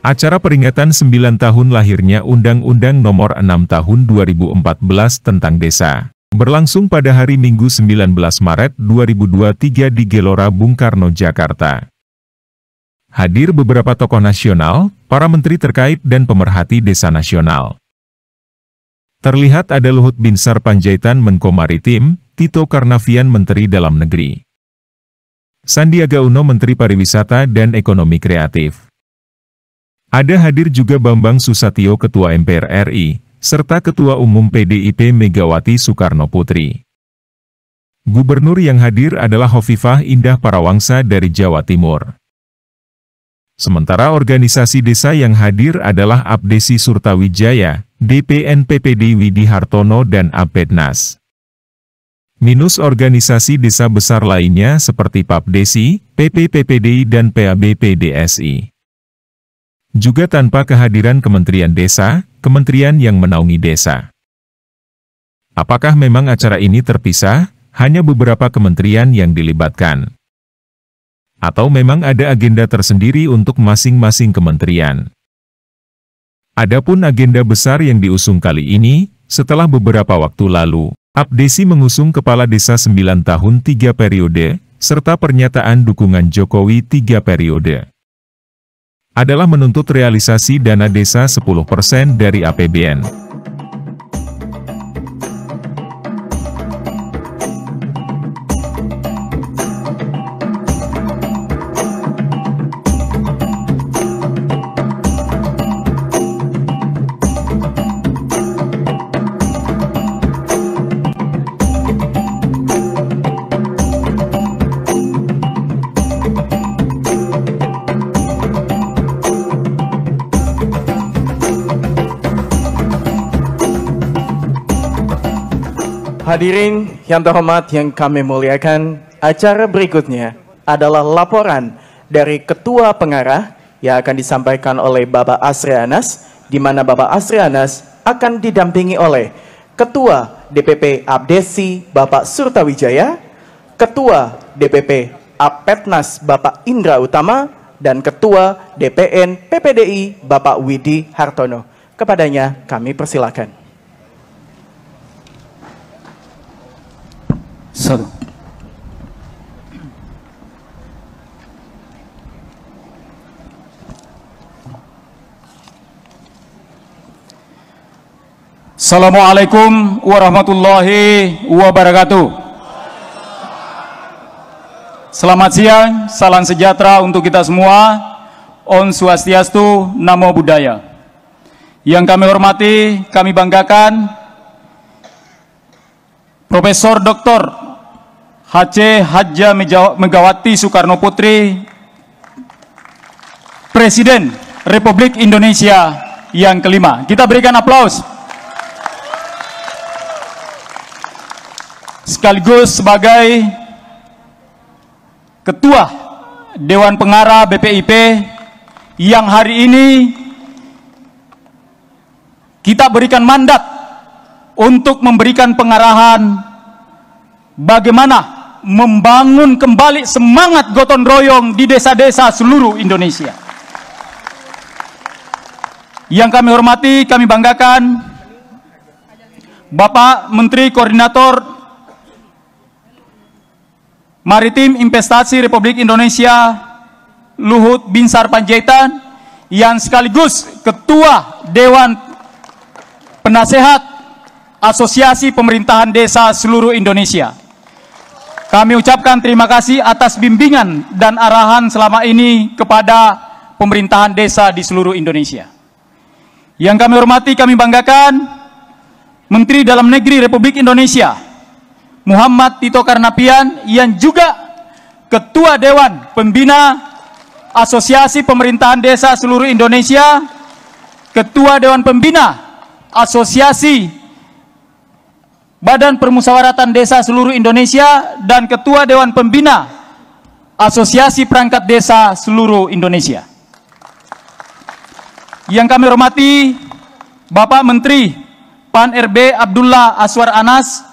Acara peringatan 9 tahun lahirnya Undang-Undang Nomor 6 Tahun 2014 tentang Desa berlangsung pada hari Minggu 19 Maret 2023 di Gelora Bung Karno, Jakarta. Hadir beberapa tokoh nasional, para menteri terkait dan pemerhati desa nasional. Terlihat ada Luhut Binsar Panjaitan Menko Maritim, Tito Karnavian Menteri Dalam Negeri, Sandiaga Uno Menteri Pariwisata dan Ekonomi Kreatif. Ada hadir juga Bambang Susatyo Ketua MPR RI, serta Ketua Umum PDIP Megawati Soekarno Putri. Gubernur yang hadir adalah Hovifah Indah Parawangsa dari Jawa Timur. Sementara organisasi desa yang hadir adalah Abdesi Surtawijaya, DPN PPD Widi Hartono dan Apednas. Minus organisasi desa besar lainnya seperti Papdesi, PPPPDI dan PABPDSI. Juga tanpa kehadiran Kementerian Desa, kementerian yang menaungi desa. Apakah memang acara ini terpisah, hanya beberapa kementerian yang dilibatkan? Atau memang ada agenda tersendiri untuk masing-masing kementerian? Adapun agenda besar yang diusung kali ini, setelah beberapa waktu lalu, Abdesi mengusung Kepala Desa 9 tahun 3 periode, serta pernyataan dukungan Jokowi 3 periode. Adalah menuntut realisasi dana desa 10% dari APBN. Hadirin yang terhormat yang kami muliakan, acara berikutnya adalah laporan dari Ketua Pengarah yang akan disampaikan oleh Bapak Asri Anas, di mana Bapak Asri Anas akan didampingi oleh Ketua DPP Abdesi Bapak Surtawijaya, Ketua DPP Apednas Bapak Indra Utama, dan Ketua DPN PPDI Bapak Widi Hartono. Kepadanya kami persilakan. Assalamualaikum warahmatullahi wabarakatuh. Selamat siang, salam sejahtera untuk kita semua. Om Swastiastu, Namo Buddhaya. Yang kami hormati, kami banggakan Profesor Dr. H.C. Hadja Megawati Soekarno Putri, Presiden Republik Indonesia yang kelima. Kita berikan aplaus. Sekaligus sebagai Ketua Dewan Pengarah BPIP yang hari ini kita berikan mandat untuk memberikan pengarahan bagaimana membangun kembali semangat gotong royong di desa-desa seluruh Indonesia. Yang kami hormati, kami banggakan Bapak Menteri Koordinator Maritim Investasi Republik Indonesia Luhut Binsar Panjaitan, yang sekaligus Ketua Dewan Penasehat Asosiasi Pemerintahan Desa seluruh Indonesia. Kami ucapkan terima kasih atas bimbingan dan arahan selama ini kepada pemerintahan desa di seluruh Indonesia. Yang kami hormati, kami banggakan Menteri Dalam Negeri Republik Indonesia Muhammad Tito Karnavian, yang juga Ketua Dewan Pembina Asosiasi Pemerintahan Desa seluruh Indonesia, Ketua Dewan Pembina Asosiasi Badan Permusyawaratan Desa seluruh Indonesia, dan Ketua Dewan Pembina Asosiasi Perangkat Desa seluruh Indonesia. Yang kami hormati Bapak Menteri Pan RB Abdullah Azwar Anas,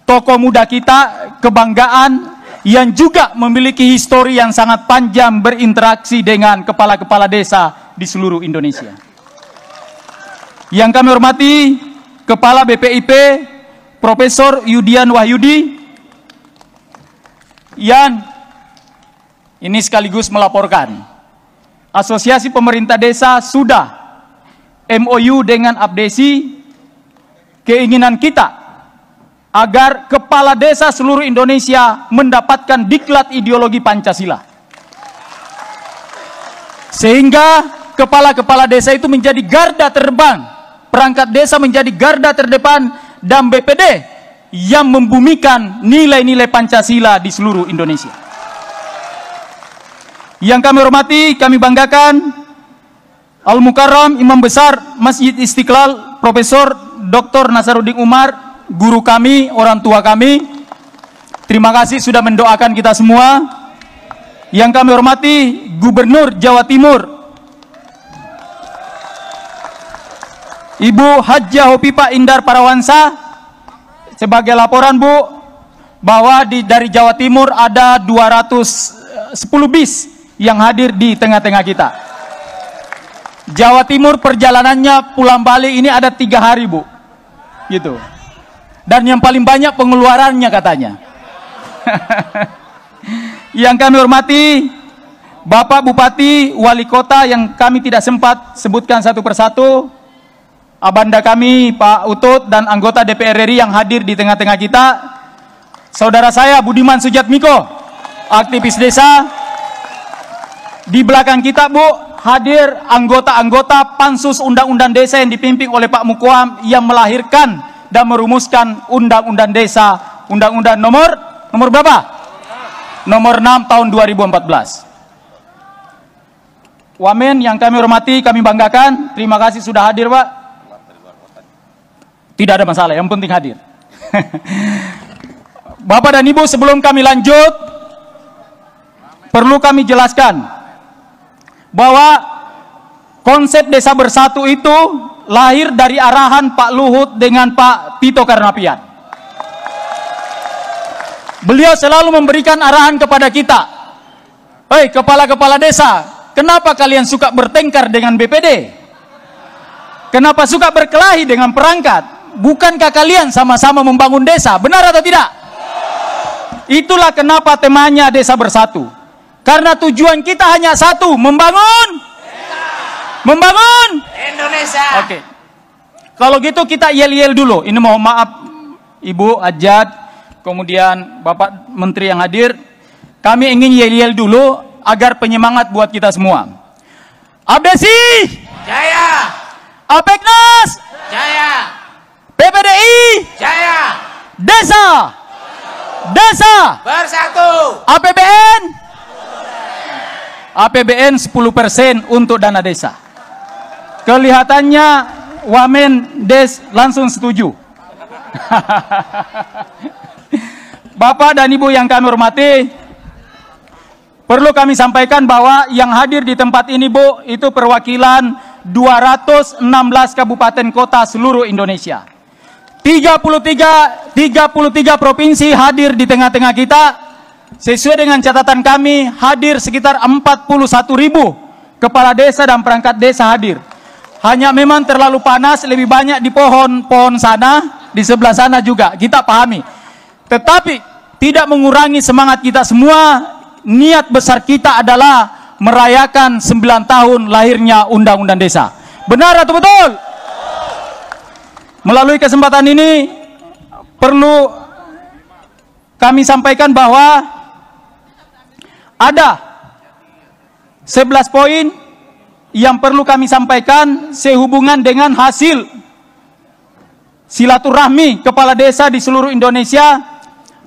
tokoh muda kita, kebanggaan, yang juga memiliki histori yang sangat panjang berinteraksi dengan kepala-kepala desa di seluruh Indonesia. Yang kami hormati Kepala BPIP Profesor Yudian Wahyudi, yang ini sekaligus melaporkan Asosiasi Pemerintah Desa sudah MOU dengan Abdesi. Keinginan kita agar kepala desa seluruh Indonesia mendapatkan diklat ideologi Pancasila, sehingga kepala-kepala desa itu menjadi garda terdepan, perangkat desa menjadi garda terdepan, dan BPD yang membumikan nilai-nilai Pancasila di seluruh Indonesia. Yang kami hormati, kami banggakan Al-Mukarram Imam Besar Masjid Istiqlal Profesor Dr. Nasaruddin Umar, guru kami, orang tua kami. Terima kasih sudah mendoakan kita semua. Yang kami hormati Gubernur Jawa Timur Ibu Hajjah Hopipa Indar Parawansa. Sebagai laporan, Bu, bahwa dari Jawa Timur ada 210 bis yang hadir di tengah-tengah kita. Jawa Timur perjalanannya pulang balik ini ada 3 hari, Bu, gitu. Dan yang paling banyak pengeluarannya katanya. Yang kami hormati Bapak Bupati, Wali Kota yang kami tidak sempat sebutkan satu persatu, Abanda kami Pak Utut dan anggota DPR RI yang hadir di tengah-tengah kita. Saudara saya Budiman Sujatmiko, aktivis desa. Di belakang kita, Bu, hadir anggota-anggota Pansus Undang-Undang Desa yang dipimpin oleh Pak Mukoam yang melahirkan dan merumuskan Undang-Undang Desa, Undang-Undang nomor berapa? Nomor 6 tahun 2014. Wamen yang kami hormati, kami banggakan. Terima kasih sudah hadir, Pak. Tidak ada masalah, yang penting hadir. Bapak dan Ibu, sebelum kami lanjut, perlu kami jelaskan bahwa konsep desa bersatu itu lahir dari arahan Pak Luhut dengan Pak Tito Karnavian. Beliau selalu memberikan arahan kepada kita. Hei kepala-kepala desa, kenapa kalian suka bertengkar dengan BPD? Kenapa suka berkelahi dengan perangkat? Bukankah kalian sama-sama membangun desa? Benar atau tidak? Itulah kenapa temanya desa bersatu. Karena tujuan kita hanya satu, membangun Indonesia. Oke. Kalau gitu kita yel-yel dulu. Ini mohon maaf Ibu Ajat, kemudian Bapak Menteri yang hadir. Kami ingin yel-yel dulu agar penyemangat buat kita semua. Abdesi Jaya, Apeknas Jaya, PPDI Jaya, Desa Bersatu, APBN 10% untuk dana desa. Kelihatannya Wamen Des langsung setuju. Bapak dan Ibu yang kami hormati, perlu kami sampaikan bahwa yang hadir di tempat ini, Bu, itu perwakilan 216 kabupaten kota seluruh Indonesia. 33 provinsi hadir di tengah-tengah kita. Sesuai dengan catatan kami, hadir sekitar 41.000 kepala desa dan perangkat desa hadir. Hanya memang terlalu panas, lebih banyak di pohon sana, di sebelah sana juga, kita pahami. Tetapi tidak mengurangi semangat kita semua. Niat besar kita adalah merayakan 9 tahun lahirnya Undang-Undang Desa. Benar atau betul? Melalui kesempatan ini perlu kami sampaikan bahwa ada 11 poin yang perlu kami sampaikan sehubungan dengan hasil silaturahmi kepala desa di seluruh Indonesia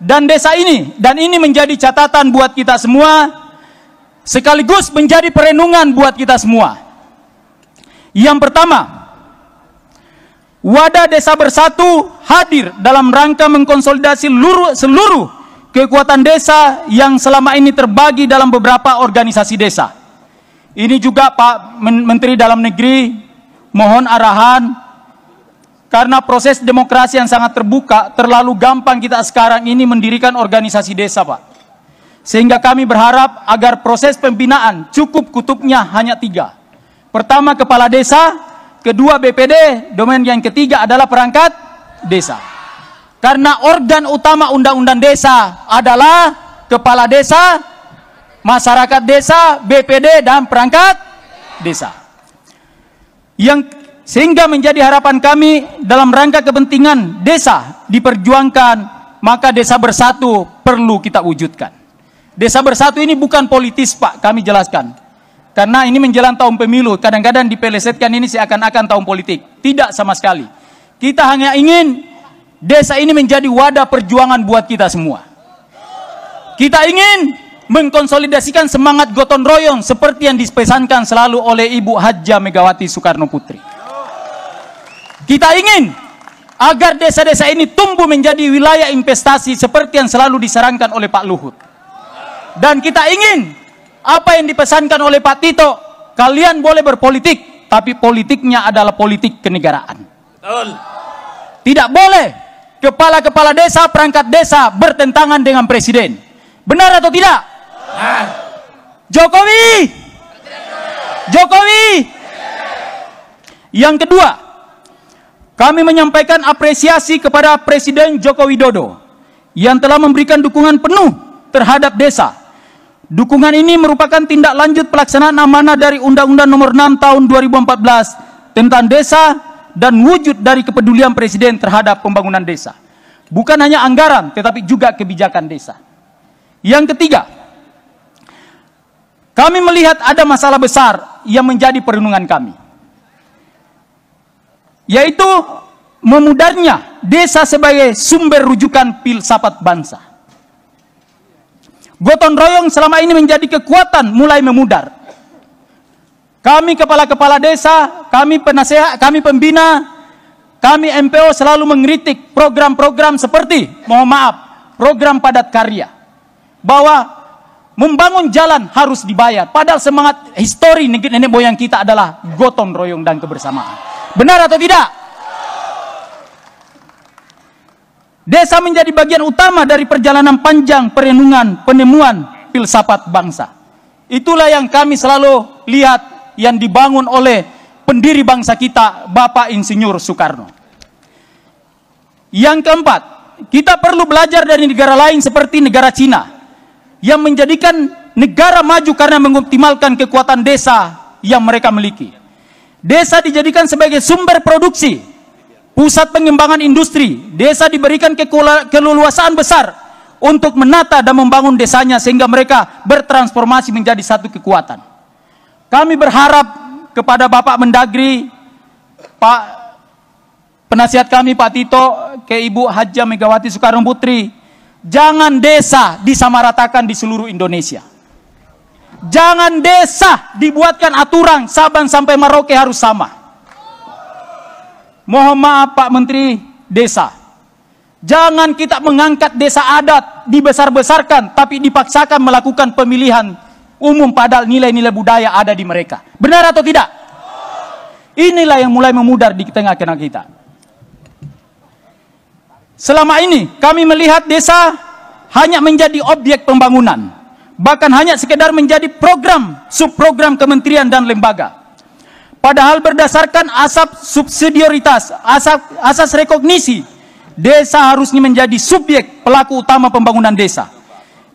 dan desa ini. Dan ini menjadi catatan buat kita semua, sekaligus menjadi perenungan buat kita semua. Yang pertama, Wadah Desa Bersatu hadir dalam rangka mengkonsolidasi seluruh kekuatan desa yang selama ini terbagi dalam beberapa organisasi desa. Ini juga Pak Menteri Dalam Negeri mohon arahan, karena proses demokrasi yang sangat terbuka, terlalu gampang kita sekarang ini mendirikan organisasi desa, Pak. Sehingga kami berharap agar proses pembinaan cukup kutubnya hanya 3. Pertama kepala desa, kedua BPD, domain yang ketiga adalah perangkat desa. Karena organ utama undang-undang desa adalah kepala desa, masyarakat desa, BPD, dan perangkat desa. Sehingga menjadi harapan kami dalam rangka kepentingan desa diperjuangkan, maka desa bersatu perlu kita wujudkan. Desa bersatu ini bukan politis, Pak, kami jelaskan. Karena ini menjelang tahun pemilu, kadang-kadang dipelesetkan ini seakan-akan tahun politik. Tidak sama sekali. Kita hanya ingin desa ini menjadi wadah perjuangan buat kita semua. Kita ingin mengkonsolidasikan semangat gotong royong seperti yang dipesankan selalu oleh Ibu Hajah Megawati Soekarno Putri. Kita ingin agar desa-desa ini tumbuh menjadi wilayah investasi seperti yang selalu disarankan oleh Pak Luhut. Dan kita ingin apa yang dipesankan oleh Pak Tito, kalian boleh berpolitik, tapi politiknya adalah politik kenegaraan. Betul. Tidak boleh kepala-kepala desa, perangkat desa bertentangan dengan presiden. Benar atau tidak? Nah. Jokowi. Yang kedua, kami menyampaikan apresiasi kepada Presiden Joko Widodo yang telah memberikan dukungan penuh terhadap desa. Dukungan ini merupakan tindak lanjut pelaksanaan amanah dari Undang-Undang Nomor 6 Tahun 2014 tentang desa dan wujud dari kepedulian Presiden terhadap pembangunan desa. Bukan hanya anggaran, tetapi juga kebijakan desa. Yang ketiga, kami melihat ada masalah besar yang menjadi perenungan kami, yaitu memudarnya desa sebagai sumber rujukan filsafat bangsa. Gotong royong selama ini menjadi kekuatan mulai memudar. Kami kepala-kepala desa, kami penasehat, kami pembina, kami MPO selalu mengkritik program-program seperti, mohon maaf, program padat karya. Bahwa membangun jalan harus dibayar. Padahal semangat histori nenek moyang kita adalah gotong royong dan kebersamaan. Benar atau tidak? Desa menjadi bagian utama dari perjalanan panjang perenungan, penemuan filsafat bangsa. Itulah yang kami selalu lihat yang dibangun oleh pendiri bangsa kita, Bapak Insinyur Soekarno. Yang keempat, kita perlu belajar dari negara lain seperti negara Cina, yang menjadikan negara maju karena mengoptimalkan kekuatan desa yang mereka miliki. Desa dijadikan sebagai sumber produksi, pusat pengembangan industri. Desa diberikan keleluasaan besar untuk menata dan membangun desanya sehingga mereka bertransformasi menjadi satu kekuatan. Kami berharap kepada Bapak Mendagri, Pak penasihat kami Pak Tito, ke Ibu Hajah Megawati Soekarno Putri, jangan desa disamaratakan di seluruh Indonesia. Jangan desa dibuatkan aturan Sabang sampai Merauke harus sama. Mohon maaf Pak Menteri Desa, jangan kita mengangkat desa adat dibesar-besarkan tapi dipaksakan melakukan pemilihan umum padahal nilai-nilai budaya ada di mereka. Benar atau tidak? Inilah yang mulai memudar di tengah-tengah kita. Selama ini kami melihat desa hanya menjadi objek pembangunan, bahkan hanya sekedar menjadi program, subprogram kementerian dan lembaga. Padahal berdasarkan asas subsidiaritas, asas rekognisi, desa harusnya menjadi subjek pelaku utama pembangunan desa.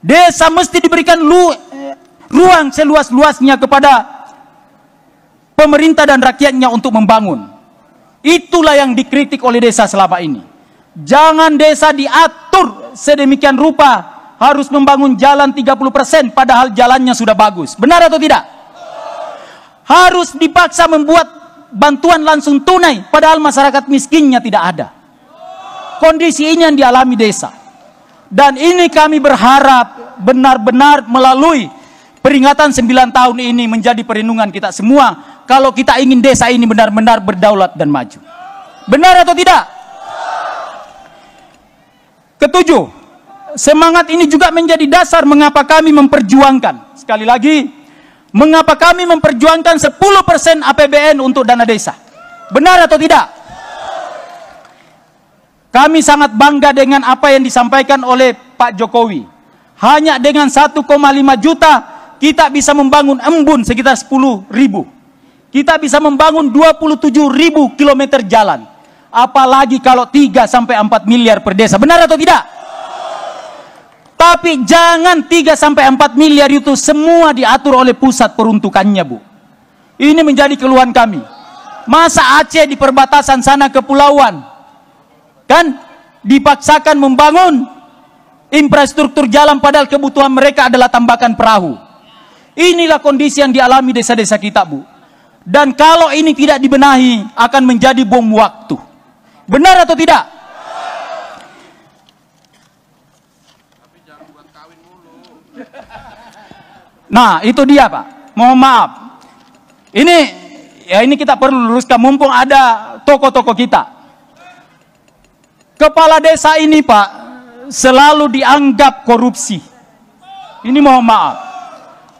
Desa mesti diberikan ruang seluas-luasnya kepada pemerintah dan rakyatnya untuk membangun. Itulah yang dikritik oleh desa selama ini. Jangan desa diatur sedemikian rupa harus membangun jalan 30% padahal jalannya sudah bagus. Benar atau tidak? Harus dipaksa membuat bantuan langsung tunai padahal masyarakat miskinnya tidak ada. Kondisi ini yang dialami desa. Dan ini kami berharap benar-benar melalui peringatan 9 tahun ini menjadi perenungan kita semua kalau kita ingin desa ini benar-benar berdaulat dan maju. Benar atau tidak? Ketujuh, semangat ini juga menjadi dasar mengapa kami memperjuangkan, sekali lagi, mengapa kami memperjuangkan 10% APBN untuk dana desa. Benar atau tidak? Kami sangat bangga dengan apa yang disampaikan oleh Pak Jokowi. Hanya dengan 1,5 juta kita bisa membangun embun sekitar 10.000. kita bisa membangun 27.000 kilometer jalan. Apalagi kalau 3-4 miliar per desa. Benar atau tidak? Tapi jangan 3-4 miliar itu semua diatur oleh pusat peruntukannya, Bu. Ini menjadi keluhan kami. Masa Aceh di perbatasan sana kepulauan, kan dipaksakan membangun infrastruktur jalan padahal kebutuhan mereka adalah tambakan perahu. Inilah kondisi yang dialami desa-desa kita, Bu. Dan kalau ini tidak dibenahi akan menjadi bom waktu. Benar atau tidak? Nah, itu dia, Pak. Mohon maaf. Ini kita perlu luruskan mumpung ada tokoh-tokoh kita. Kepala desa ini, Pak, selalu dianggap korupsi. Ini mohon maaf.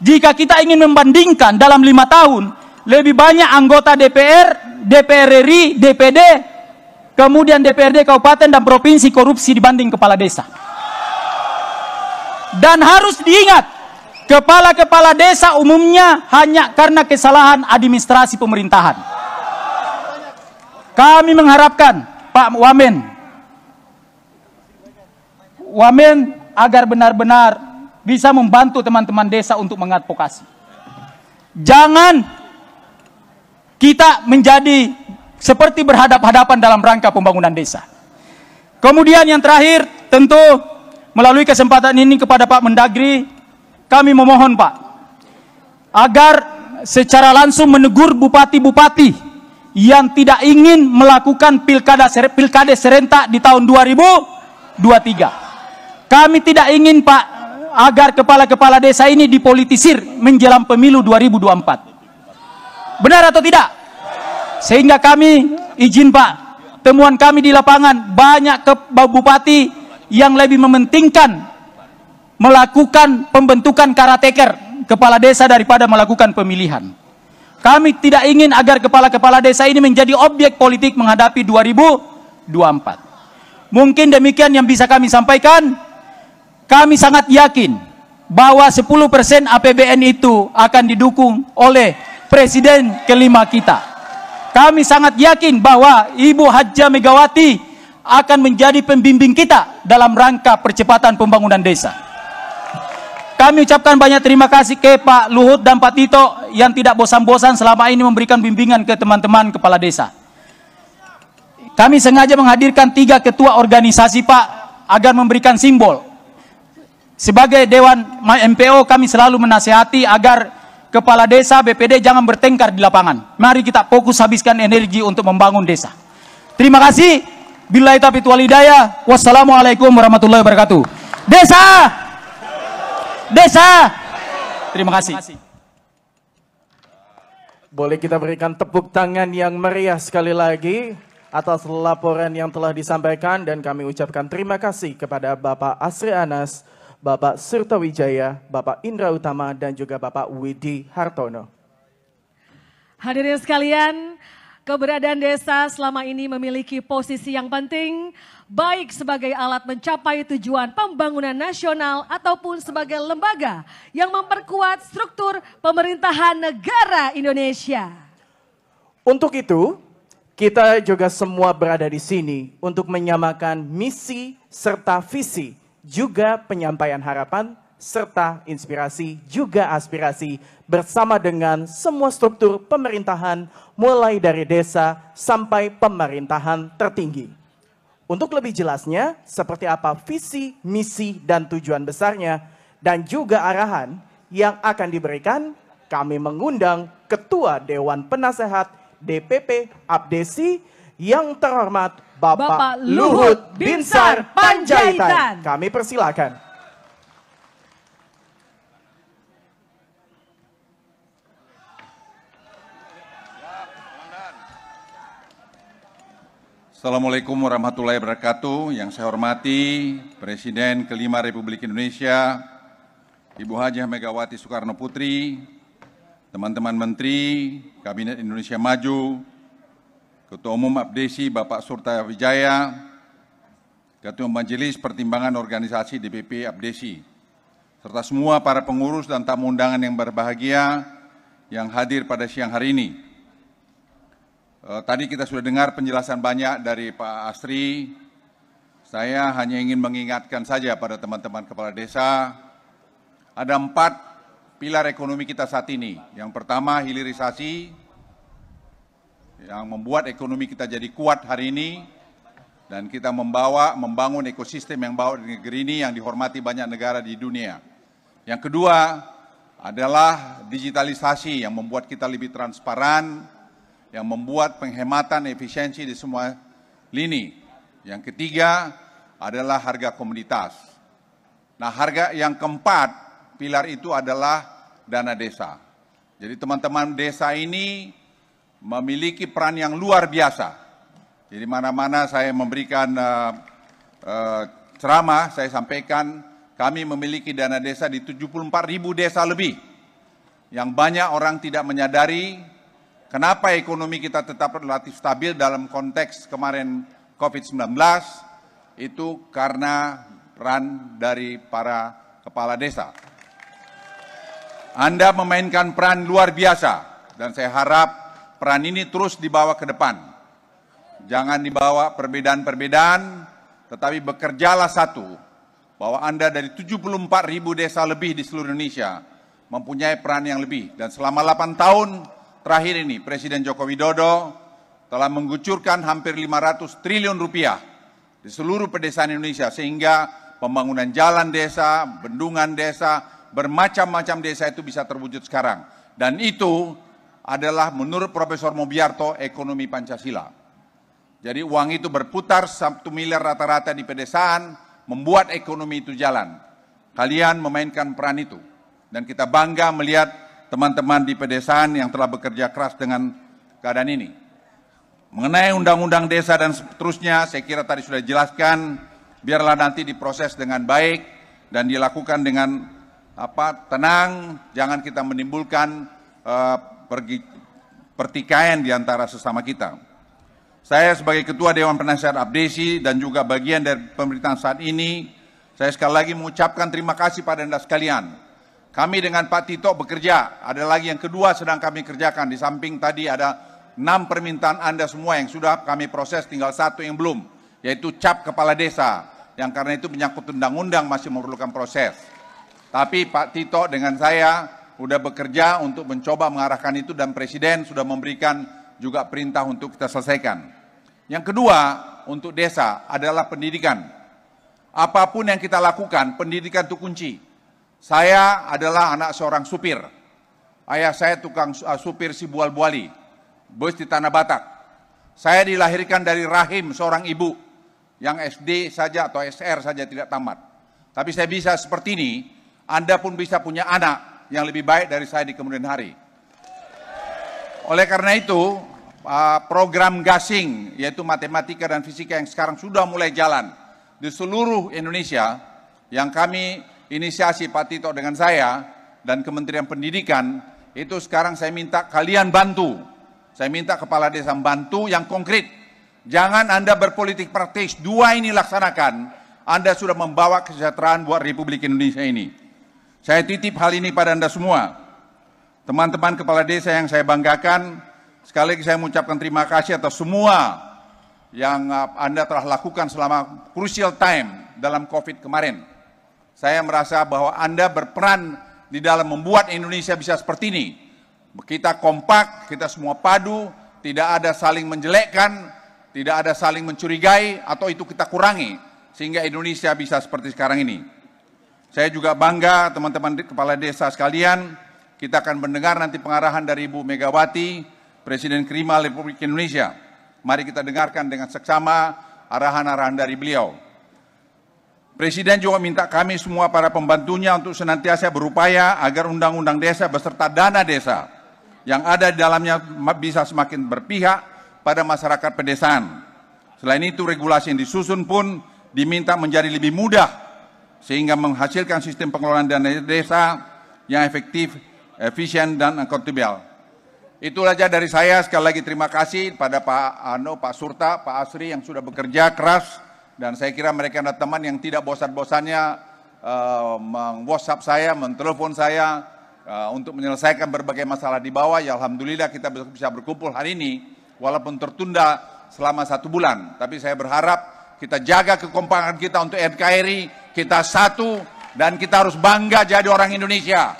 Jika kita ingin membandingkan dalam 5 tahun, lebih banyak anggota DPR, DPR RI, DPD, kemudian DPRD kabupaten dan provinsi korupsi dibanding kepala desa. Dan harus diingat, kepala-kepala desa umumnya hanya karena kesalahan administrasi pemerintahan. Kami mengharapkan Pak Wamen agar benar-benar bisa membantu teman-teman desa untuk mengadvokasi. Jangan kita menjadi seperti berhadap-hadapan dalam rangka pembangunan desa. Kemudian yang terakhir, tentu melalui kesempatan ini kepada Pak Mendagri, kami memohon Pak, agar secara langsung menegur bupati-bupati yang tidak ingin melakukan pilkada serentak di tahun 2023. Kami tidak ingin Pak, agar kepala-kepala desa ini dipolitisir menjelang pemilu 2024. Benar atau tidak? Sehingga kami izin Pak, temuan kami di lapangan banyak bupati yang lebih mementingkan melakukan pembentukan karateker kepala desa daripada melakukan pemilihan. Kami tidak ingin agar kepala-kepala desa ini menjadi objek politik menghadapi 2024. Mungkin demikian yang bisa kami sampaikan. Kami sangat yakin bahwa 10% APBN itu akan didukung oleh Presiden kelima kita. Kami sangat yakin bahwa Ibu Hajah Megawati akan menjadi pembimbing kita dalam rangka percepatan pembangunan desa. Kami ucapkan banyak terima kasih ke Pak Luhut dan Pak Tito yang tidak bosan-bosan selama ini memberikan bimbingan ke teman-teman kepala desa. Kami sengaja menghadirkan 3 ketua organisasi Pak agar memberikan simbol. Sebagai Dewan MPO kami selalu menasihati agar kepala desa BPD jangan bertengkar di lapangan. Mari kita fokus habiskan energi untuk membangun desa. Terima kasih. Billahi taufiq wal hidayah. Wassalamualaikum warahmatullahi wabarakatuh. Desa! Desa! Terima kasih. Boleh kita berikan tepuk tangan yang meriah sekali lagi atas laporan yang telah disampaikan, dan kami ucapkan terima kasih kepada Bapak Asri Anas, Bapak Surtawijaya, Bapak Indra Utama, dan juga Bapak Widi Hartono. Hadirin sekalian, keberadaan desa selama ini memiliki posisi yang penting, baik sebagai alat mencapai tujuan pembangunan nasional ataupun sebagai lembaga yang memperkuat struktur pemerintahan negara Indonesia. Untuk itu, kita juga semua berada di sini untuk menyamakan misi serta visi, juga penyampaian harapan, serta inspirasi, juga aspirasi bersama dengan semua struktur pemerintahan mulai dari desa sampai pemerintahan tertinggi. Untuk lebih jelasnya, seperti apa visi, misi, dan tujuan besarnya, dan juga arahan yang akan diberikan, kami mengundang Ketua Dewan Penasehat DPP Abdesi yang terhormat Bapak Luhut Binsar Panjaitan. Kami persilakan. Assalamualaikum warahmatullahi wabarakatuh. Yang saya hormati Presiden kelima Republik Indonesia, Ibu Hajah Megawati Soekarno Putri, teman-teman Menteri, Kabinet Indonesia Maju, Ketua Umum Abdesi Bapak Surtawijaya, Ketua Majelis Pertimbangan Organisasi DPP Abdesi, serta semua para pengurus dan tamu undangan yang berbahagia yang hadir pada siang hari ini. Tadi kita sudah dengar penjelasan banyak dari Pak Asri. Saya hanya ingin mengingatkan saja pada teman-teman kepala desa, ada 4 pilar ekonomi kita saat ini. Yang pertama, hilirisasi, yang membuat ekonomi kita jadi kuat hari ini, dan kita membangun ekosistem yang bawa di negeri ini yang dihormati banyak negara di dunia. Yang kedua adalah digitalisasi yang membuat kita lebih transparan, yang membuat penghematan efisiensi di semua lini. Yang ketiga adalah harga komoditas. Nah, harga yang keempat, pilar itu adalah dana desa. Jadi teman-teman desa ini memiliki peran yang luar biasa. Jadi mana-mana saya memberikan ceramah, saya sampaikan kami memiliki dana desa di 74.000 desa lebih. Yang banyak orang tidak menyadari kenapa ekonomi kita tetap relatif stabil dalam konteks kemarin COVID-19, itu karena peran dari para kepala desa. Anda memainkan peran luar biasa, dan saya harap peran ini terus dibawa ke depan. Jangan dibawa perbedaan-perbedaan, tetapi bekerjalah satu, bahwa Anda dari 74.000 desa lebih di seluruh Indonesia mempunyai peran yang lebih. Dan selama 8 tahun terakhir ini, Presiden Joko Widodo telah mengucurkan hampir 500 triliun rupiah di seluruh pedesaan Indonesia, sehingga pembangunan jalan desa, bendungan desa, bermacam-macam desa itu bisa terwujud sekarang. Dan itu adalah menurut Profesor Mobiarto ekonomi Pancasila. Jadi uang itu berputar 1 miliar rata-rata di pedesaan, membuat ekonomi itu jalan. Kalian memainkan peran itu. Dan kita bangga melihat teman-teman di pedesaan yang telah bekerja keras dengan keadaan ini. Mengenai undang-undang desa dan seterusnya, saya kira tadi sudah dijelaskan, biarlah nanti diproses dengan baik dan dilakukan dengan tenang, jangan kita menimbulkan pertikaian di antara sesama kita. Saya sebagai Ketua Dewan Penasehat Abdesi dan juga bagian dari pemerintahan saat ini, saya sekali lagi mengucapkan terima kasih pada Anda sekalian. Kami dengan Pak Tito bekerja, ada lagi yang kedua sedang kami kerjakan. Di samping tadi ada 6 permintaan Anda semua yang sudah kami proses, tinggal 1 yang belum, yaitu cap kepala desa, yang karena itu menyangkut undang-undang masih memerlukan proses. Tapi Pak Tito dengan saya sudah bekerja untuk mencoba mengarahkan itu, dan Presiden sudah memberikan juga perintah untuk kita selesaikan. Yang kedua, untuk desa adalah pendidikan. Apapun yang kita lakukan, pendidikan itu kunci. Saya adalah anak seorang supir. Ayah saya tukang supir si bual-buali, bus di Tanah Batak. Saya dilahirkan dari rahim seorang ibu yang SD saja atau SR saja tidak tamat. Tapi saya bisa seperti ini, Anda pun bisa punya anak yang lebih baik dari saya di kemudian hari. Oleh karena itu, program gasing, yaitu matematika dan fisika yang sekarang sudah mulai jalan di seluruh Indonesia, yang kami inisiasi Pak Tito dengan saya dan Kementerian Pendidikan, itu sekarang saya minta kalian bantu. Saya minta kepala desa bantu yang konkret. Jangan Anda berpolitik praktis, 2 ini laksanakan, Anda sudah membawa kesejahteraan buat Republik Indonesia ini. Saya titip hal ini pada Anda semua. Teman-teman kepala desa yang saya banggakan, sekali lagi saya mengucapkan terima kasih atas semua yang Anda telah lakukan selama crucial time dalam COVID kemarin. Saya merasa bahwa Anda berperan di dalam membuat Indonesia bisa seperti ini. Kita kompak, kita semua padu, tidak ada saling menjelekkan, tidak ada saling mencurigai, atau itu kita kurangi, sehingga Indonesia bisa seperti sekarang ini. Saya juga bangga teman-teman kepala desa sekalian, kita akan mendengar nanti pengarahan dari Ibu Megawati, Presiden kelima Republik Indonesia. Mari kita dengarkan dengan seksama arahan-arahan dari beliau. Presiden juga minta kami semua para pembantunya untuk senantiasa berupaya agar undang-undang desa beserta dana desa yang ada di dalamnya bisa semakin berpihak pada masyarakat pedesaan. Selain itu, regulasi yang disusun pun diminta menjadi lebih mudah sehingga menghasilkan sistem pengelolaan dana desa yang efektif, efisien, dan akuntabel. Itu saja dari saya. Sekali lagi terima kasih pada Pak Surta, Pak Asri yang sudah bekerja keras. Dan saya kira mereka adalah teman yang tidak bosan-bosannya meng-WhatsApp saya, mentelepon saya untuk menyelesaikan berbagai masalah di bawah. Ya alhamdulillah kita bisa berkumpul hari ini walaupun tertunda selama 1 bulan. Tapi saya berharap kita jaga kekompakan kita untuk NKRI, kita satu, dan kita harus bangga jadi orang Indonesia.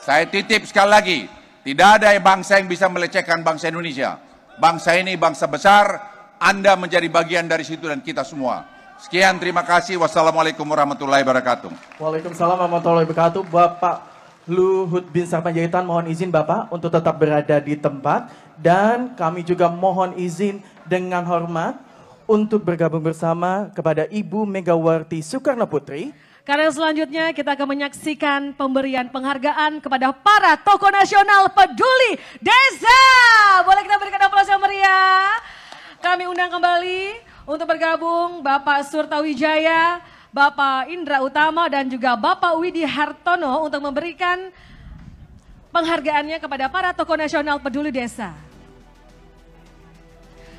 Saya titip sekali lagi, tidak ada bangsa yang bisa melecehkan bangsa Indonesia. Bangsa ini bangsa besar, Anda menjadi bagian dari situ dan kita semua. Sekian, terima kasih. Wassalamualaikum warahmatullahi wabarakatuh. Waalaikumsalam warahmatullahi wabarakatuh. Bapak Luhut Binsar Panjaitan, mohon izin Bapak untuk tetap berada di tempat. Dan kami juga mohon izin dengan hormat untuk bergabung bersama kepada Ibu Megawati Soekarno Putri. Karena selanjutnya kita akan menyaksikan pemberian penghargaan kepada para tokoh nasional peduli desa. Boleh kita berikan aplaus yang meriah. Kami undang kembali untuk bergabung Bapak Surtawijaya, Bapak Indra Utama, dan juga Bapak Widi Hartono untuk memberikan penghargaannya kepada para tokoh nasional peduli desa.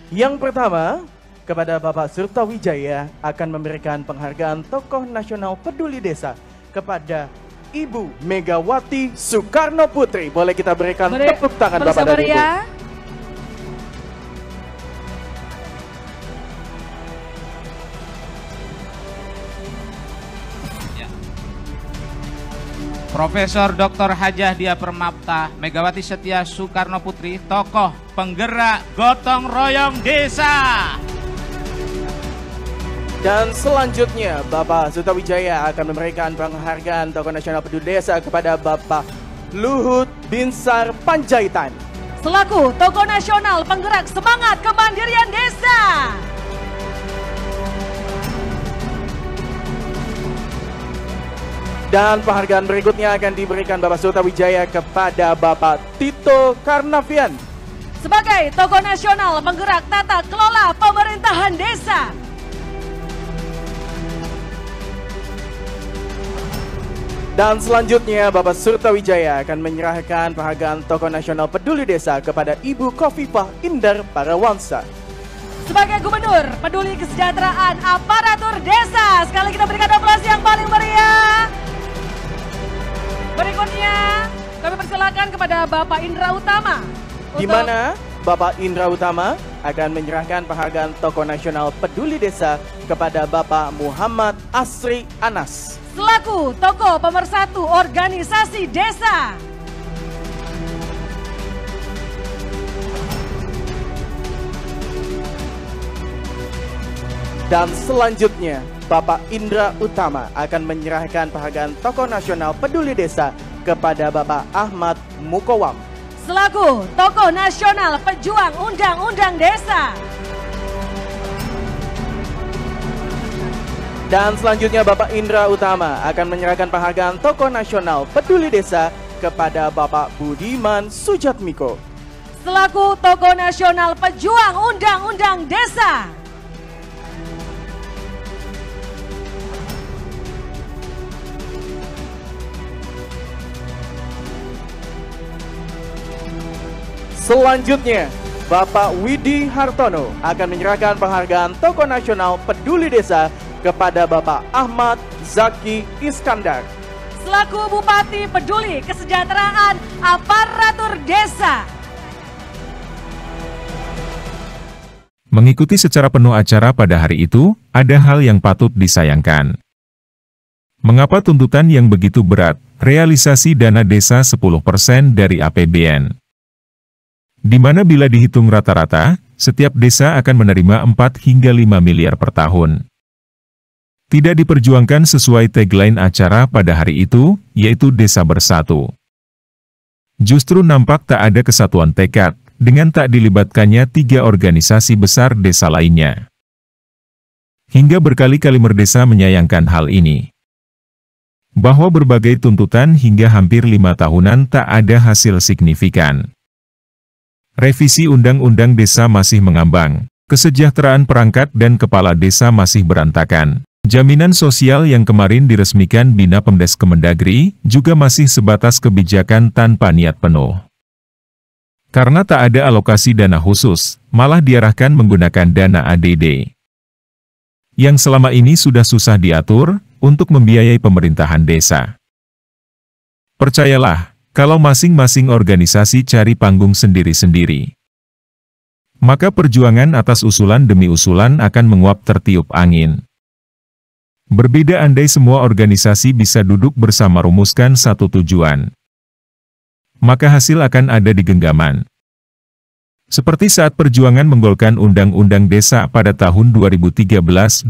Yang pertama, kepada Bapak Surtawijaya akan memberikan penghargaan tokoh nasional peduli desa kepada Ibu Megawati Soekarno Putri. Boleh kita berikan tepuk tangan Bapak dan Ibu. Profesor Dr. Hajah Dia Permapta Megawati Setia Soekarno Putri, tokoh penggerak gotong royong desa. Dan selanjutnya Bapak Surtawijaya akan memberikan penghargaan tokoh nasional peduli desa kepada Bapak Luhut Binsar Panjaitan selaku tokoh nasional penggerak semangat kemandirian desa. Dan penghargaan berikutnya akan diberikan Bapak Surtawijaya kepada Bapak Tito Karnavian sebagai tokoh nasional penggerak tata kelola pemerintahan desa. Dan selanjutnya Bapak Surtawijaya akan menyerahkan penghargaan tokoh nasional peduli desa kepada Ibu Khofifah Indar Parawansa sebagai Gubernur Peduli Kesejahteraan Aparatur Desa. Sekali kita berikan aplaus yang paling meriah. Berikutnya kami persilakan kepada Bapak Indra Utama. Di mana Bapak Indra Utama akan menyerahkan penghargaan tokoh nasional peduli desa kepada Bapak Muhammad Asri Anas selaku tokoh pemersatu organisasi desa. Dan selanjutnya Bapak Indra Utama akan menyerahkan penghargaan tokoh nasional peduli desa kepada Bapak Ahmad Mukowam selaku tokoh nasional pejuang undang-undang desa. Dan selanjutnya Bapak Indra Utama akan menyerahkan penghargaan tokoh nasional peduli desa kepada Bapak Budiman Sujatmiko selaku tokoh nasional pejuang undang-undang desa. Selanjutnya, Bapak Widi Hartono akan menyerahkan penghargaan tokoh nasional peduli desa kepada Bapak Ahmad Zaki Iskandar selaku Bupati Peduli Kesejahteraan Aparatur Desa. Mengikuti secara penuh acara pada hari itu, ada hal yang patut disayangkan. Mengapa tuntutan yang begitu berat, realisasi dana desa 10% dari APBN? Di mana bila dihitung rata-rata, setiap desa akan menerima 4 hingga 5 miliar per tahun. Tidak diperjuangkan sesuai tagline acara pada hari itu, yaitu Desa Bersatu. Justru nampak tak ada kesatuan tekad, dengan tak dilibatkannya 3 organisasi besar desa lainnya. Hingga berkali-kali Merdesa menyayangkan hal ini. Bahwa berbagai tuntutan hingga hampir 5 tahunan tak ada hasil signifikan. Revisi Undang-Undang Desa masih mengambang, kesejahteraan perangkat dan kepala desa masih berantakan. Jaminan sosial yang kemarin diresmikan Bina Pemdes Kemendagri juga masih sebatas kebijakan tanpa niat penuh. Karena tak ada alokasi dana khusus, malah diarahkan menggunakan dana ADD. Yang selama ini sudah susah diatur untuk membiayai pemerintahan desa. Percayalah, kalau masing-masing organisasi cari panggung sendiri-sendiri. maka perjuangan atas usulan demi usulan akan menguap tertiup angin. Berbeda andai semua organisasi bisa duduk bersama rumuskan satu tujuan, maka hasil akan ada di genggaman. Seperti saat perjuangan menggolkan Undang-Undang Desa pada tahun 2013-2014.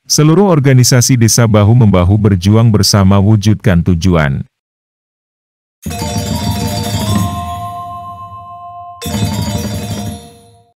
Seluruh organisasi desa bahu-membahu berjuang bersama wujudkan tujuan.